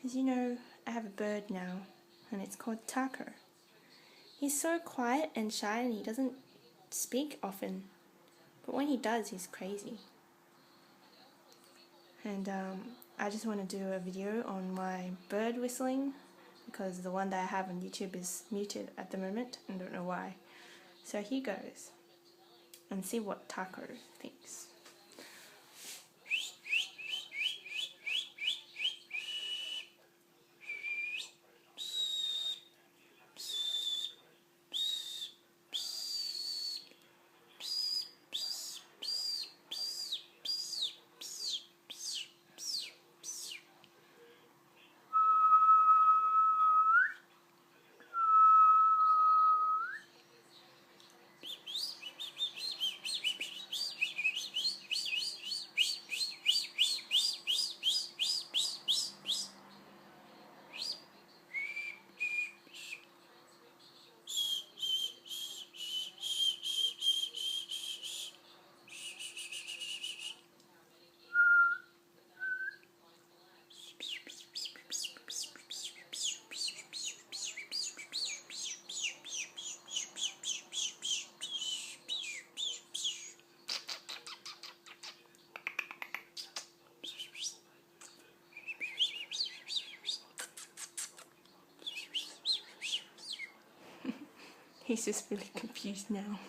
As you know, I have a bird now, and it's called Taco. He's so quiet and shy and he doesn't speak often, but when he does, he's crazy. And I just want to do a video on my bird whistling because the one that I have on YouTube is muted at the moment and don't know why. So here goes, and see what Taco thinks. He's just really confused now.